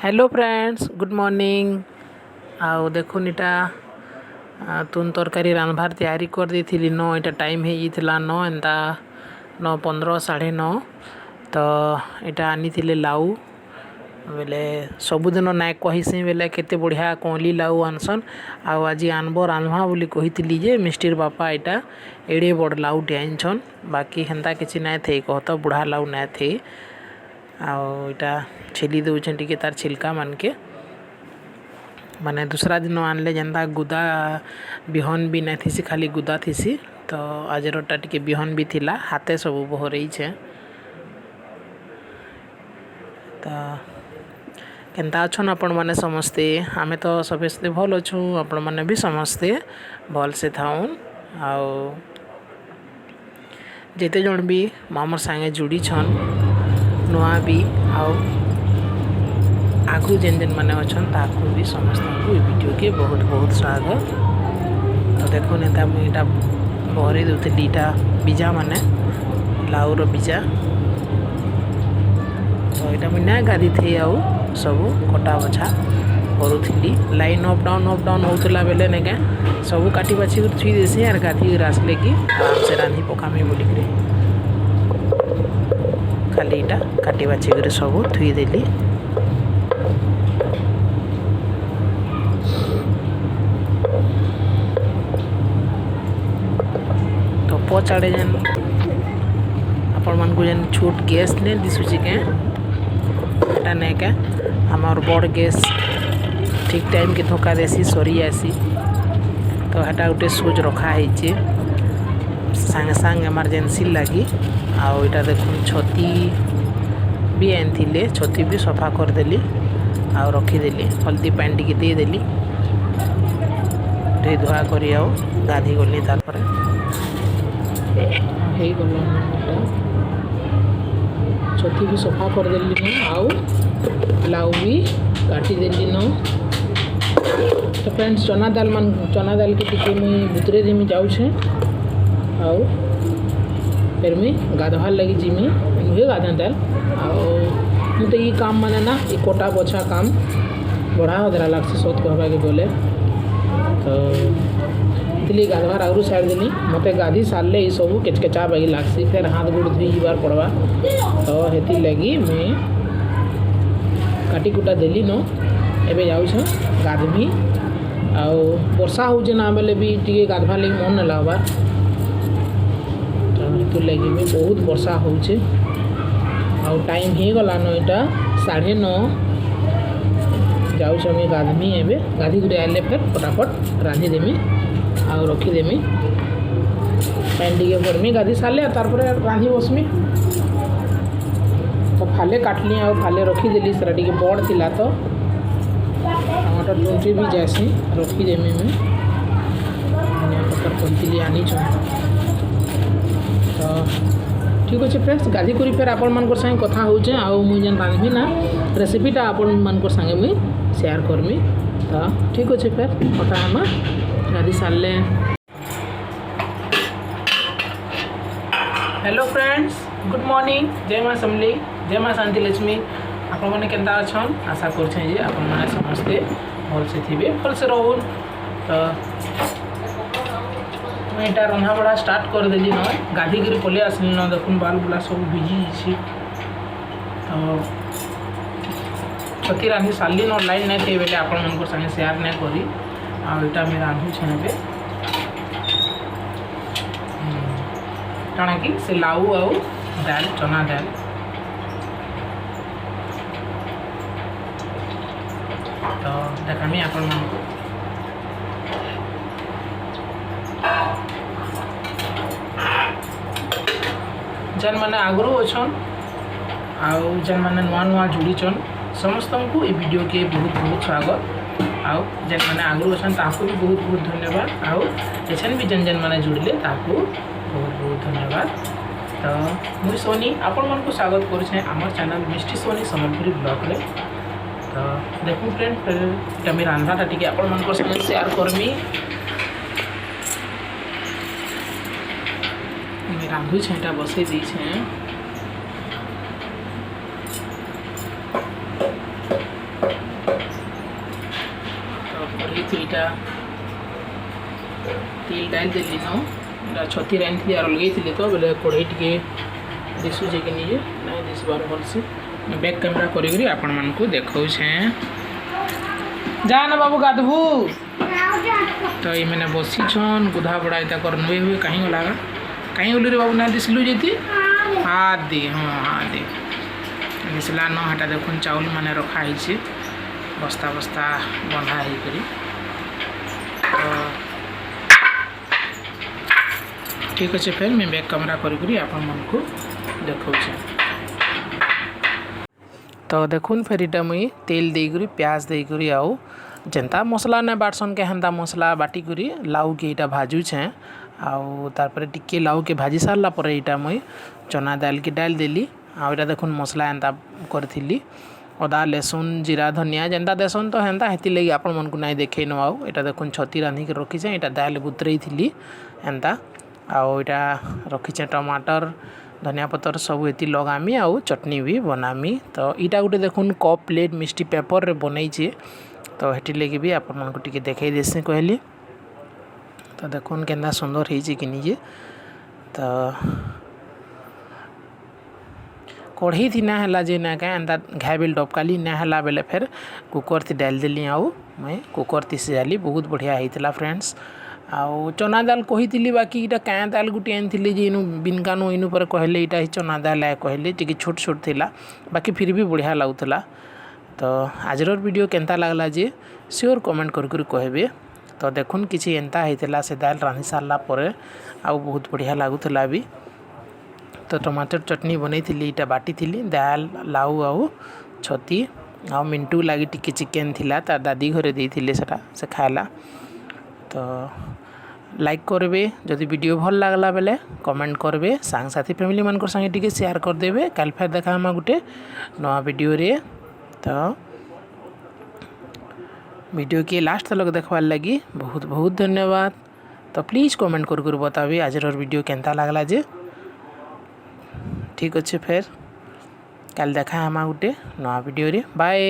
Hello friends good morning. आउ देखुन इटा तुन तरकारी रांधबार तैयारी कर देथिली न इटा टाइम हे इथला न एंता 9:15 9:30 तो इटा आनी थिले लाउ बेले सबुदिन नाय कहिसी बेले केते बढ़िया कोली लाउ आनसन आउ आज आनबो रांधबा बोली कहिथिली जे मिस्टर बापा इटा एड़े बड़ लाउ आनछन बाकी हेंता किछि नाय थे कहत बुढ़ा लाउ नाय थे आउ इटा छिली दउछन टिके तार छिलका मान के माने दूसरा दिन आनले जेंता गुदा बिहन भी नाय थिसी खाली गुदा थिसी तो आज रोटा टिके बिहन भी थिला हाथे सब बहरई छे तो केंता अछन आपण माने समस्ते आमे तो सबसे भल अछु आपण माने भी समस्ते भल से थाउन आउ जेते जण भी मामर संगे जुड़ी छन नुआ भी आउ आगु जेन जेन माने अछन ताकू भी समस्त को वीडियो के बहुत बहुत स्वागत। तो देखो नेता मुईटा बहरे दउथली इटा बीजा माने लाउर बीजा तो इटा मुई ना गादी थे आउ सब कटा बछा करूथली लाइन अप डाउन होतला बेले ने के सब काटी बाछी कर थुई देसी आर गादी रासले की आराम से रांधी पकामी बोली करे खाली इटा काटी बाछी कर सब थुई देली तो पचाड़े जेन आपण मन को जेन छोट गैस ने दिसुची के एटा ने के हमार बड़ गैस ठीक टाइम के धोखा देसी सरी आसी तो हेटा उठे सोच रखा है संगे संग इमरजेंसी लगी आउ इटा देखुन छती भी आनी छती भी सफा करदेली आउ रखीदेली हल्दी पानी टी दे देली धोई धुआ करी आउ गाधी गली तापर हे गला छती भी सफा करदेली न आउ लाउ भी काटी देली न। तो फ्रेंड्स चना दाल के टिके मुई भुतरे देमी जाऊ छे आउ फिर मुई गाधवार लगी जिमी मुझे गाधा दाल आउ मुझे ये काम माने ना ये कोटा बछा काम बढ़ा हदरा लागसे सत कहबा के बोले तो इतली गाधवार आगरू साइड देनी मते गाधी सारले ये सब केचकेचा बागी लागसी फिर हाथ गोड़ धुई बार पड़वा तो हेती लगी मैं काटी कुटा देली न एबे जाऊ छे गाधबी आउ वर्षा हो ना बेले भी टिके गाधवा लगी मन ना लागबार तो हेतु लगी भी बहुत वर्षा होचे आउ टाइम ही गला न इटा 9:30 जाऊ छे मैं गाधमी एबे गाधी गुडे आले फिर फटाफट रांधी देमी आउ रखी देमी पैन टिके भरमी गाधी सारले तार रांधी बसमी तो फाले काटली आउ फाले रखी देली सेरा टिके बड़ थिला तो टमाटर टुंटी भी जासी रखी देमी मैं धनिया पत्तर कहती आनी तो ठीक अच्छे फ्रेंड्स गाधी करी फिर आपण मान संगे कथा होचे आउ मुई जेन रांधबी ना रेसिपीटा आपण मान संगे मुई शेयर करमी तो ठीक अच्छे फिर कथा हम गाधी सारले। हेलो फ्रेंड्स गुड मॉर्निंग जय माँ समली जय माँ शांति लक्ष्मी आपण मैंने केंता अच्छन आशा करछे जे आपण मैंने समस्ते भल से थी भल से रहून तो मैं इटा रंधा बड़ा स्टार्ट कर देली न गाधी गिरी पले आसली न देखुन बाल बुला सब भिजी छी तो छती रांधी सारली न लाइन नहीं थे बेले आपण मन को संगे शेयर नहीं करी आ इटा मैं रांधु छे काଣା कि से लाउ आउ दाल चना दाल तो देखामी आपण मन को जेन मैंने आगरू अच्छन आउ जेन मैंने नुआ नुआ जुड़ीचन समस्त को ये वीडियो के बहुत बहुत स्वागत आउ जेन मैंने आगरू अच्छन ताकू भी बहुत बहुत धन्यवाद आउ एछन भी जेन जेन मैंने जुड़ले ताकू बहुत बहुत धन्यवाद। तो मुई सोनी आपण मन को स्वागत करुछे आमर चैनल मिस्टी सोनी सम्बलपुरी ब्लॉग रे तो देखू फ्रेंड फिर मैं रांधाटा टिके आपण मन को संगे शेयर करमी मैं रांधु छेटा बसई दी छे लगे तो यहाँ तेल डाल देली न छती रांधी थी और लगे तो बोले कढ़ई टे दिशुचे कि नहीं ना दिशबार भलसे बैक कैमेरा करी आपण मानक देखा जा ना बाबू गाधबू तो ये मैंने बसी छन गुधा बड़ा इतना कर नुए हुए कहीं गला कहीं बोलू रे बाबू ना दिसलु जी हाथ दे हाँ हाथ दे दिसला न हाटा देखुन चाउल माने रखाई बस्ता बस्ता बंधा होकर ठीक अच्छे फिर मैं बैक कैमेरा करी आपण मन को देखा तो देखुन फिर इटा मुई तेल देकर प्याज देकर आउ जेनता मसला ने बाटसन के हेन्ता मसला बाटिकी लाउ के इटा भाजुछे आउ तारपर टिके लाउ के भाजी सारला पर इटा मुई चना दाल के डाल देली आउ इटा देखुन मसला एंता करथिली अदा लहसुन जीरा धनिया जेनता देसन तो हेन्ता हेती लगी आपण मन को नहीं देखे न आउ इटा देखुन छती रांधिक रखीचे इटा दाल बुतरई थी एंता आउ इटा रखीचे टमाटर धनिया पतर सब ये लगामी आउ चटनी भी बनामी तो इटा गोटे देखुन कप प्लेट मिष्टी पेपर रे बनईचे तो हेटी लगी भी आपण मन को टिके देखई देसी कहली तो देखुन केंदा सुंदर होईचे कि निजे तो कढ़ई थी ना हला जे ना का एंता घाबिल डबकाली ना हला बेले फिर कुकर थी डाल देली आउ मैं कुकर थी सिजाली बहुत बढ़िया होइतला फ्रेंड्स आउ चना दाल कही बाकी इटा क्या दाल गुटे आनी जे इनु बिनकानु इनु पर कहले इटा ही चना दाल है कहले टी छोट छोट थिला बाकी फिर भी बढ़िया लगुला तो आजर वीडियो केंता लगला जे श्योर कमेंट कर कहबे तो देखुन किसी एंता होता से दाल रांधि सारला पर आउ बहुत बढ़िया लगुला भी तो टमाटर चटनी बनई थी इटा बाटी थी दाल लाउ आउ छती आउ मिंटू लगी टिके चिकेन थिला तार दादी घरे देइथिले सेटा से खाला तो लाइक करबे जदि वीडियो भल लागला बेले कमेंट करबे सांग साथी फैमिली मानकर संगे टिके शेयर कर देबे काल फेर देखा हम गुटे नवा वीडियो रे तो वीडियो के लास्ट तक देखवार लगी बहुत बहुत धन्यवाद तो प्लीज़ कमेंट कर बताबे आजर वीडियो केंता लागला जे ठीक अच्छे फिर कल देखा हम गुटे नवा वीडियो रे बाय।